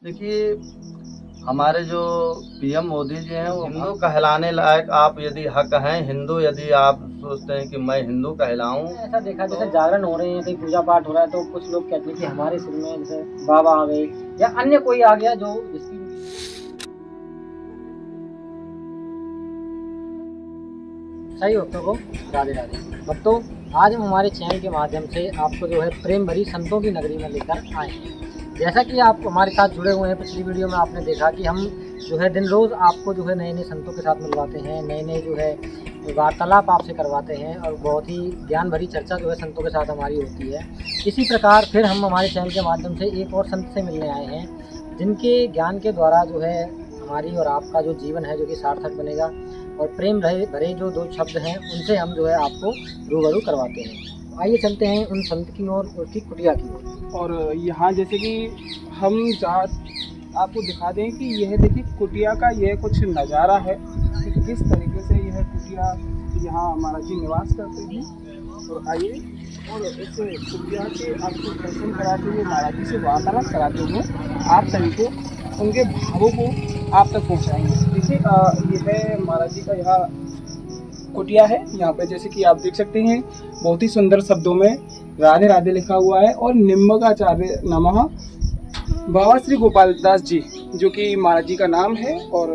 देखिए, हमारे जो पीएम मोदी जी हैं वो हिंदू कहलाने लायक आप यदि हक हैं हिंदू, यदि आप सोचते हैं कि मैं हिंदू कहलाऊं। ऐसा देखा जैसे जागरण हो रहे हैं, कहीं पूजा पाठ हो रहा है, तो कुछ लोग कहते हैं कि हमारे सिर में जैसे बाबा आ गए या अन्य कोई आ गया जो जिसकी सही भक्तों को राधे राधे। भक्तों, आज हम हमारे चैनल के माध्यम से आपको जो है प्रेम भरी संतों की नगरी में लेकर आए हैं। जैसा कि आप हमारे साथ जुड़े हुए हैं, पिछली वीडियो में आपने देखा कि हम जो है दिन रोज़ आपको जो है नए नए संतों के साथ मिलवाते हैं, नए नए जो है वार्तालाप आपसे करवाते हैं और बहुत ही ज्ञान भरी चर्चा जो है संतों के साथ हमारी होती है। इसी प्रकार फिर हम हमारे चैनल के माध्यम से एक और संत से मिलने आए हैं, जिनके ज्ञान के द्वारा जो है हमारी और आपका जो जीवन है जो कि सार्थक बनेगा, और प्रेम भरे जो दो शब्द हैं उनसे हम जो है आपको रूबरू करवाते हैं। आइए चलते हैं उन संत की ओर, उसकी कुटिया की ओर। और यहाँ जैसे कि हम आपको दिखा दें कि यह देखिए कुटिया का यह कुछ नज़ारा है कि किस तरीके से यह कुटिया यहाँ महाराज जी निवास करते हैं। और आइए और इस कुटिया के आपको दर्शन कराते हुए महाराज जी से वार्तालाप कराते हुए आप सभी को उनके भावों को आप तक पहुँचाएंगे। देखिए यह महाराज जी का यहाँ कुटिया है। यहाँ पे जैसे कि आप देख सकते हैं बहुत ही सुंदर शब्दों में राधे राधे लिखा हुआ है और निम्बकाचार्य नमः बाबा श्री गोपाल दास जी जो कि महाराज जी का नाम है, और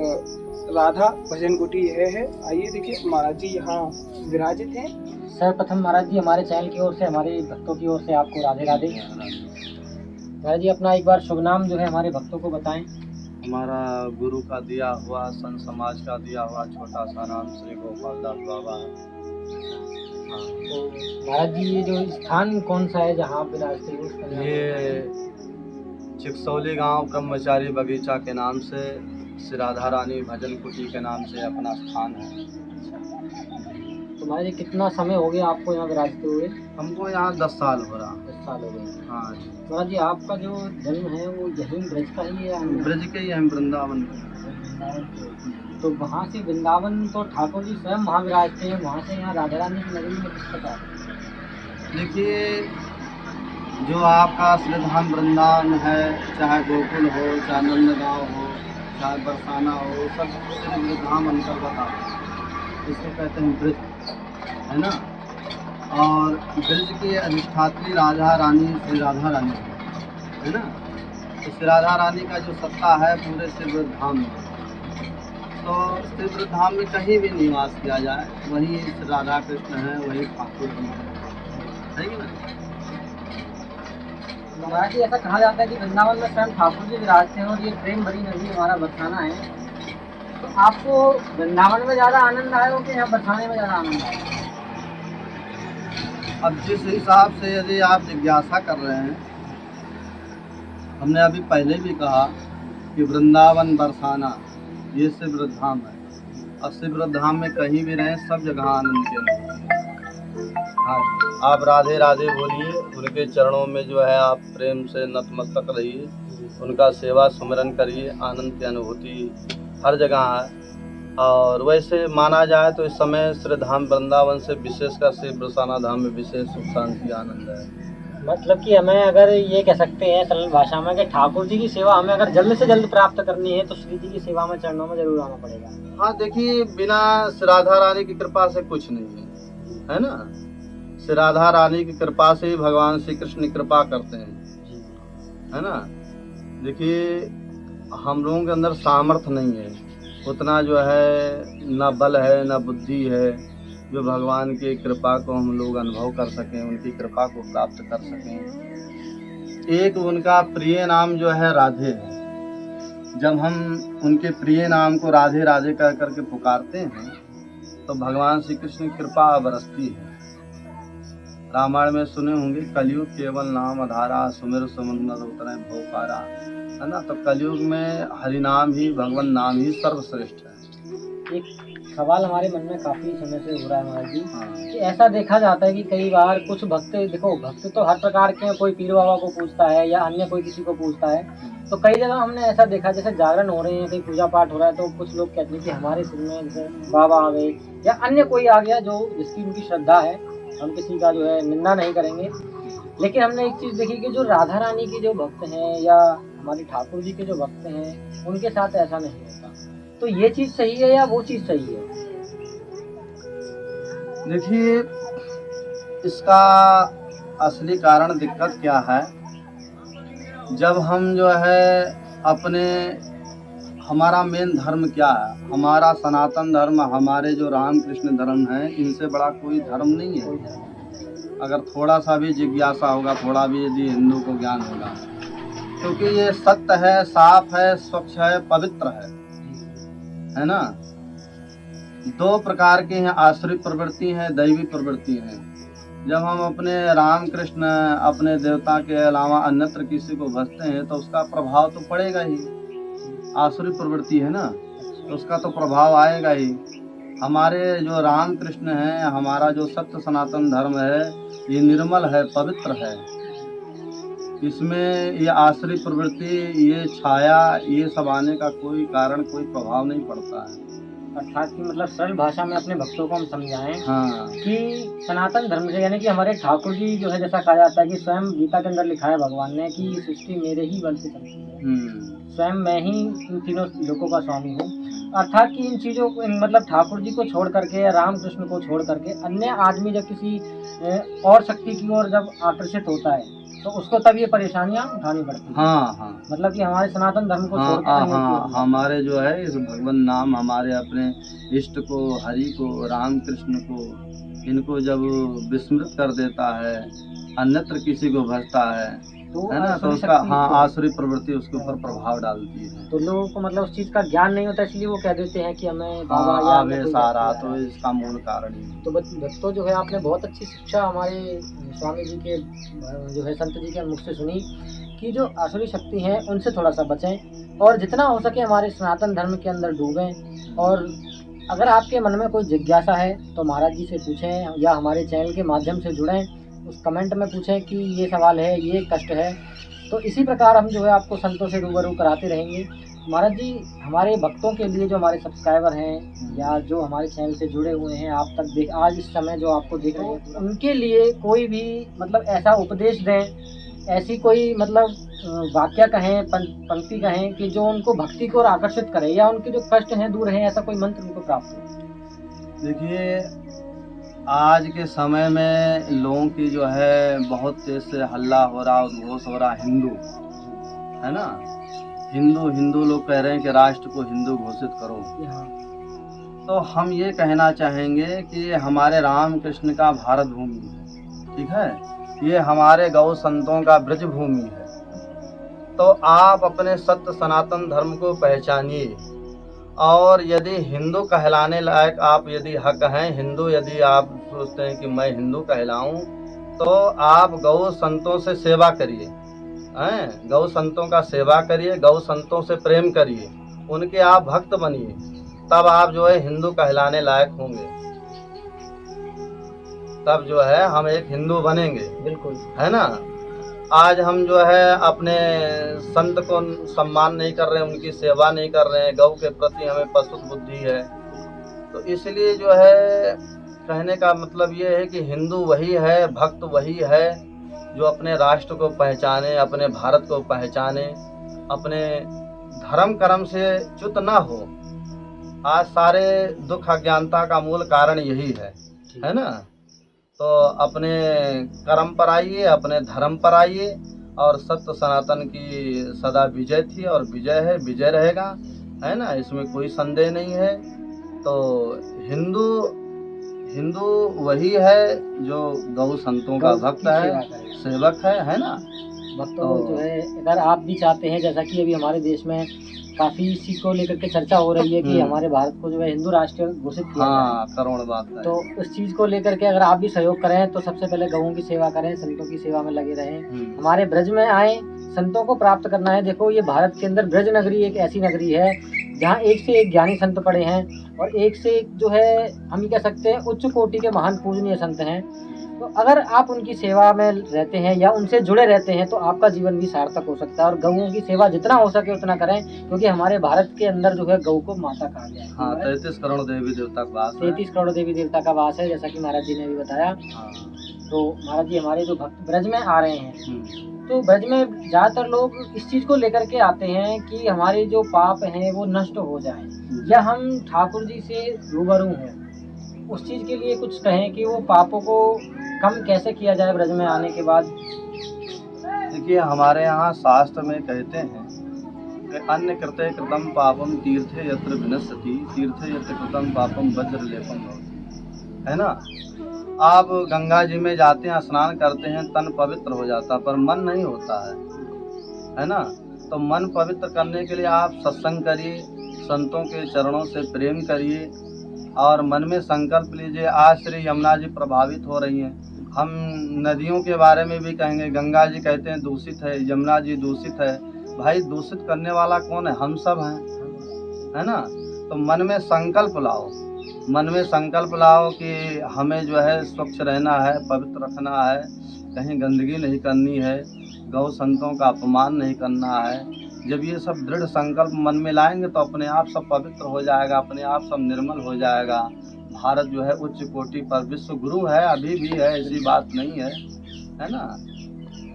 राधा भजन कुटी यह है। आइए देखिए महाराज जी यहाँ विराजित हैं। सर्वप्रथम महाराज जी हमारे चैनल की ओर से, हमारे भक्तों की ओर से आपको राधे राधे। महाराज जी अपना एक बार शुभ नाम जो है हमारे भक्तों को बताएं। हमारा गुरु का दिया हुआ, संत समाज का दिया हुआ छोटा सा नाम श्री गोपाल दास बाबा है। तो महाराज जी ये जो स्थान कौन सा है जहाँ विराजते हो उसका नाम? ये चिकसौली गांव ब्रह्मचारी बगीचा के नाम से, श्री राधा रानी भजन कुटी के नाम से अपना स्थान है। तो महाराज जी कितना समय हो गया आपको यहाँ विराजते हुए? हमको यहाँ 10 साल हो रहा। 10 साल हो गए। हाँ, महाराज जी आपका जो जन्म है वो यहीं ब्रज का ही है या ब्रज के ही हम वृंदावन के। तो वहाँ से वृंदावन तो ठाकुर जी स्वयं वहाँ विराजते हैं, वहाँ से यहाँ राधा रानी की नगरी में किस प्रकार? देखिए, जो आपका श्रीधाम वृंदावन है, चाहे गोकुल हो, चाहे नंदगांव हो, चाहे बरसाना हो, सब श्रीधाम अंतर्गत आते हैं। इसको कहते हैं ब्रज, है ना। और ब्रज की अधिष्ठात्री राधा रानी श्री राधा रानी है ना। तो श्री राधा रानी का जो सत्ता है पूरे श्रीवृद्धाम में, तो श्रीवृद्धाम में कहीं भी निवास किया जाए वही श्री राधा कृष्ण है, वही ठाकुर जी है कि ना। महाराज जी ऐसा कहा जाता है कि वृंदावन में स्वयं ठाकुर जी विराजते हैं और ये प्रेम भरी नगरी हमारा बरसाना है। तो आपको वृंदावन में ज़्यादा आनंद आया हो कि यहाँ बरसाने में ज़्यादा आनंद आया? अब जिस हिसाब से यदि आप जिज्ञासा कर रहे हैं, हमने अभी पहले भी कहा कि वृंदावन बरसाना ये शिवधाम है, और शिवधाम में कहीं भी रहें सब जगह आनंद के लिए। हाँ, आप राधे राधे बोलिए, उनके चरणों में जो है आप प्रेम से नतमस्तक रहिए, उनका सेवा सुमिरन करिए, आनंद की अनुभूति हर जगह है। और वैसे माना जाए तो इस समय श्रीधाम वृंदावन से विशेषकर शिव बरसाना धाम में विशेष सुख शांति आनंद है। मतलब कि हमें अगर ये कह सकते हैं सरल भाषा में कि ठाकुर जी की सेवा हमें अगर जल्द से जल्द प्राप्त करनी है तो श्री जी की सेवा में चरणों में जरूर आना पड़ेगा। हाँ, देखिए, बिना श्री राधा रानी की कृपा से कुछ नहीं है, है ना। श्री राधा रानी की कृपा से ही भगवान श्री कृष्ण कृपा करते हैं, है ना। देखिए, हम लोगों के अंदर सामर्थ्य नहीं है उतना, जो है ना बल है ना बुद्धि है जो भगवान की कृपा को हम लोग अनुभव कर सकें, उनकी कृपा को प्राप्त कर सकें। एक उनका प्रिय नाम जो है राधे है। जब हम उनके प्रिय नाम को राधे राधे कह करके पुकारते हैं तो भगवान श्री कृष्ण की कृपा बरसती है। रामायण में सुने होंगे, कलयुग केवल नाम आधारा, सुमिर सुमन उतरे भवपारा, है ना। तो कलयुग में हरिनाम ही, भगवान नाम ही सर्वश्रेष्ठ है। एक सवाल हमारे मन में काफी समय से हो रहा है महाराज जी कि ऐसा देखा जाता है कि कई बार कुछ भक्त, देखो भक्त तो हर प्रकार के हैं, कोई पीर बाबा को पूछता है या अन्य कोई किसी को पूछता है। तो कई जगह हमने ऐसा देखा, जैसे जागरण हो रहे हैं, कहीं पूजा पाठ हो रहा है, तो कुछ लोग कहते हैं कि हमारे सिर में जैसे बाबा आ गए या अन्य कोई आ गया जो जिसकी उनकी श्रद्धा है। हम किसी का जो है निंदा नहीं करेंगे, लेकिन हमने एक चीज़ देखी कि जो राधा रानी के जो भक्त हैं या हमारे ठाकुर जी के जो भक्त हैं उनके साथ ऐसा नहीं होता, तो ये चीज सही है या वो चीज सही है? देखिए, इसका असली कारण दिक्कत क्या है, जब हम जो है अपने, हमारा मेन धर्म क्या है, हमारा सनातन धर्म, हमारे जो रामकृष्ण धर्म है, इनसे बड़ा कोई धर्म नहीं है। अगर थोड़ा सा भी जिज्ञासा होगा, थोड़ा भी यदि हिंदू को ज्ञान होगा, क्योंकि ये सत्य है, साफ है, स्वच्छ है, पवित्र है ना। दो प्रकार की हैं, आश्रित प्रवृत्ति है, दैवी प्रवृत्ति है। जब हम अपने रामकृष्ण, अपने देवता के अलावा अन्यत्र किसी को भजते हैं तो उसका प्रभाव तो पड़ेगा ही। आसुरी प्रवृत्ति है ना, तो उसका तो प्रभाव आएगा ही। हमारे जो रामकृष्ण हैं, हमारा जो सत्य सनातन धर्म है, ये निर्मल है, पवित्र है। इसमें ये आसुरी प्रवृत्ति, ये छाया, ये सब आने का कोई कारण, कोई प्रभाव नहीं पड़ता है। अर्थात कि मतलब सरल भाषा में अपने भक्तों को हम समझाएं हाँ, कि सनातन धर्म से, यानी कि हमारे ठाकुर जी जो है, जैसा कहा जाता है कि स्वयं गीता के अंदर लिखा है भगवान ने कि सृष्टि मेरे ही बल से चलती है, स्वयं मैं ही इन तीनों लोगों का स्वामी हूँ। अर्थात कि इन चीज़ों को, मतलब ठाकुर जी को छोड़ करके या रामकृष्ण को छोड़ करके अन्य आदमी जब किसी और शक्ति की ओर जब आकर्षित होता है तो उसको तब ये परेशानियां उठानी पड़ती हैं। हाँ, मतलब कि हमारे सनातन धर्म को छोड़ हाँ, हमारे जो है इस भगवान नाम, हमारे अपने इष्ट को, हरि को, रामकृष्ण को, इनको जब विस्मृत कर देता है, अन्यत्र किसी को भजता है ना, तो उसका आसुरी प्रवृत्ति उसके ऊपर प्रभाव डालती है। तो लोगों को मतलब उस चीज का ज्ञान नहीं होता, इसलिए वो कह देते हैं कि हमें बाबा या सारा, तो इसका मूल कारण ही। तो भक्तों जो है, आपने बहुत अच्छी शिक्षा हमारे स्वामी जी के जो है, संत जी के मुख से सुनी कि जो आसुरी शक्ति है उनसे थोड़ा सा बचें और जितना हो सके हमारे सनातन धर्म के अंदर डूबें। और अगर आपके मन में कोई जिज्ञासा है तो महाराज जी से पूछें या हमारे चैनल के माध्यम से जुड़ें, उस कमेंट में पूछें कि ये सवाल है, ये कष्ट है। तो इसी प्रकार हम जो है आपको संतों से रूबरू कराते रहेंगे। महाराज जी, हमारे भक्तों के लिए, जो हमारे सब्सक्राइबर हैं या जो हमारे चैनल से जुड़े हुए हैं, आप तक आज इस समय जो आपको देख रहे हैं, उनके लिए कोई भी मतलब ऐसा उपदेश दें, ऐसी कोई मतलब वाक्य कहें, पंक्ति कहें कि जो उनको भक्ति को आकर्षित करे या उनके जो कष्ट हैं दूर हैं, ऐसा कोई मंत्र उनको प्राप्त हो। देखिए, आज के समय में लोगों की जो है बहुत तेज से हल्ला हो रहा, उद्घोष हो रहा, हिंदू है ना, हिंदू लोग कह रहे हैं कि राष्ट्र को हिंदू घोषित करो। तो हम ये कहना चाहेंगे कि हमारे रामकृष्ण का भारत भूमि है, ठीक है, ये हमारे गौ संतों का ब्रज भूमि है। तो आप अपने सत्य सनातन धर्म को पहचानिए, और यदि हिंदू कहलाने लायक आप यदि हक हैं, हिंदू यदि आप सोचते हैं कि मैं हिंदू कहलाऊं, तो आप गौ संतों से सेवा करिए, गौ संतों का सेवा करिए, गौ संतों से प्रेम करिए, उनके आप भक्त बनिए, तब आप जो है हिंदू कहलाने लायक होंगे। तब जो है हम एक हिंदू बनेंगे, बिल्कुल, है ना। आज हम जो है अपने संत को सम्मान नहीं कर रहे हैं, उनकी सेवा नहीं कर रहे हैं, गौ के प्रति हमें पशु बुद्धि है। तो इसलिए जो है कहने का मतलब ये है कि हिंदू वही है, भक्त वही है जो अपने राष्ट्र को पहचाने, अपने भारत को पहचाने, अपने धर्म कर्म से च्युत ना हो। आज सारे दुख अज्ञानता का मूल कारण यही है ना। तो अपने कर्म पर आइए, अपने धर्म पर आइए, और सत्य सनातन की सदा विजय थी और विजय है, विजय रहेगा, है ना, इसमें कोई संदेह नहीं है। तो हिंदू वही है जो गौ संतों का भक्त है, सेवक है ना। भक्तों को जो है, अगर आप भी चाहते हैं, जैसा कि अभी हमारे देश में काफी इसी को लेकर के चर्चा हो रही है कि हमारे भारत को जो है हिंदू राष्ट्र घोषित किया जाए, करोड़ बात है। तो उस चीज को लेकर के अगर आप भी सहयोग करें तो सबसे पहले गौओं की सेवा करें, संतों की सेवा में लगे रहें, हमारे ब्रज में आए, संतों को प्राप्त करना है। देखो, ये भारत के अंदर ब्रज नगरी एक ऐसी नगरी है जहाँ एक से एक ज्ञानी संत पड़े हैं और एक से एक जो है हम ये कह सकते हैं उच्च कोटि के महान पूजनीय संत हैं। तो अगर आप उनकी सेवा में रहते हैं या उनसे जुड़े रहते हैं तो आपका जीवन भी सार्थक हो सकता है। और गौओं की सेवा जितना हो सके उतना करें, क्योंकि हमारे भारत के अंदर जो है गौ को माता कहा गया है। 33 करोड़ देवी देवता का वास है। 33 करोड़ देवी देवता का वास है, जैसा कि महाराज जी ने भी बताया। तो महाराज जी, हमारे जो भक्त ब्रज में आ रहे हैं, तो ब्रज में ज़्यादातर लोग इस चीज़ को लेकर के आते हैं कि हमारे जो पाप हैं वो नष्ट हो जाएं, या हम ठाकुर जी से रूबरू हों। उस चीज़ के लिए कुछ कहें कि वो पापों को कम कैसे किया जाए ब्रज में आने के बाद। देखिए, हमारे यहाँ शास्त्र में कहते हैं कि अन्य कृते कृतम पापम तीर्थे यत्र विनश्यति तीर्थे यत्र कृतम पापम वज्रलेपम भवति, है ना। आप गंगा जी में जाते हैं, स्नान करते हैं, तन पवित्र हो जाता पर मन नहीं होता है ना। तो मन पवित्र करने के लिए आप सत्संग करिए, संतों के चरणों से प्रेम करिए और मन में संकल्प लीजिए। आज श्री यमुना जी प्रभावित हो रही हैं। हम नदियों के बारे में भी कहेंगे, गंगा जी कहते हैं दूषित है, यमुना जी दूषित है। भाई, दूषित करने वाला कौन है? हम सब हैं, है ना। तो मन में संकल्प लाओ, मन में संकल्प लाओ कि हमें जो है स्वच्छ रहना है, पवित्र रखना है, कहीं गंदगी नहीं करनी है, गौ संतों का अपमान नहीं करना है। जब ये सब दृढ़ संकल्प मन में लाएंगे तो अपने आप सब पवित्र हो जाएगा, अपने आप सब निर्मल हो जाएगा। भारत जो है उच्च कोटि पर विश्व गुरु है, अभी भी है, ऐसी बात नहीं है ना।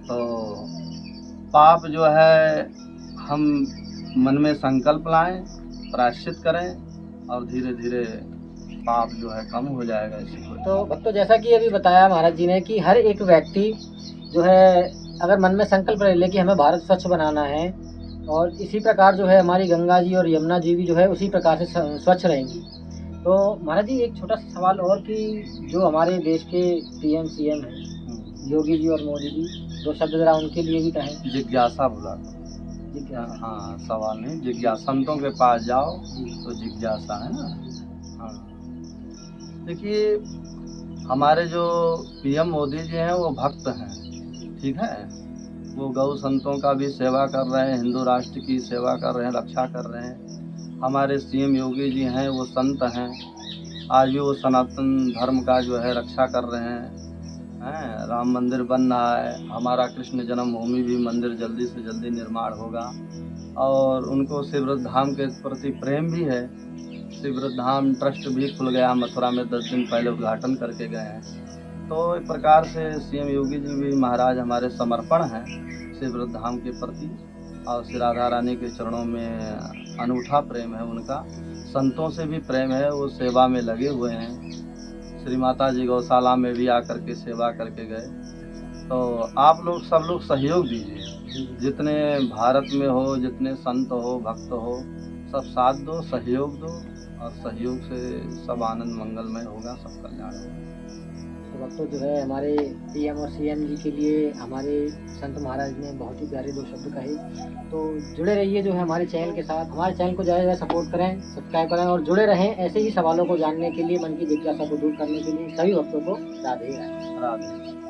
तो पाप जो है हम मन में संकल्प लाएं, प्रायश्चित करें और धीरे धीरे पाप जो है कम हो जाएगा। इसी को तो भक्तों, जैसा कि अभी बताया महाराज जी ने कि हर एक व्यक्ति जो है अगर मन में संकल्प ले कि हमें भारत स्वच्छ बनाना है, और इसी प्रकार जो है हमारी गंगा जी और यमुना जी भी जो है उसी प्रकार से स्वच्छ रहेंगी। तो महाराज जी, एक छोटा सा सवाल और कि जो हमारे देश के पीएम सीएम हैं योगी जी और मोदी जी, दो शब्द जरा उनके लिए भी कहें। जिज्ञासा बुला, हाँ, सवाल नहीं, जिज्ञासा। संतों के पास जाओ तो जिज्ञासा, है ना। हाँ, देखिए, हमारे जो पीएम मोदी जी हैं वो भक्त हैं, ठीक है। वो गौ संतों का भी सेवा कर रहे हैं, हिंदू राष्ट्र की सेवा कर रहे हैं, रक्षा कर रहे हैं। हमारे सीएम योगी जी हैं, वो संत हैं, आज भी वो सनातन धर्म का जो है रक्षा कर रहे हैं। राम मंदिर बन रहा है, हमारा कृष्ण जन्मभूमि भी मंदिर जल्दी से जल्दी निर्माण होगा। और उनको शिवृद्ध धाम के प्रति प्रेम भी है। शिवृद्ध धाम ट्रस्ट भी खुल गया मथुरा में, 10 दिन पहले उद्घाटन करके गए हैं। तो एक प्रकार से सीएम योगी जी भी महाराज हमारे समर्पण हैं शिवृद्ध धाम के प्रति, और श्री राधा रानी के चरणों में अनूठा प्रेम है उनका। संतों से भी प्रेम है, वो सेवा में लगे हुए हैं। श्री माता जी गौशाला में भी आकर के सेवा करके गए। तो आप लोग सब लोग सहयोग दीजिए, जितने भारत में हो, जितने संत हो, भक्त हो, सब साथ दो, सहयोग दो, और सहयोग से सब आनंद मंगलमय होगा, सब कल्याण होगा। तो भक्तों, जो है हमारे पीएम और सीएम जी के लिए हमारे संत महाराज ने बहुत ही प्यारे दो शब्द कहे। तो जुड़े रहिए जो है हमारे चैनल के साथ, हमारे चैनल को ज़्यादा सपोर्ट करें, सब्सक्राइब करें और जुड़े रहें ऐसे ही सवालों को जानने के लिए, मन की जिज्ञासा को दूर करने के लिए। सभी भक्तों को राधे राधे।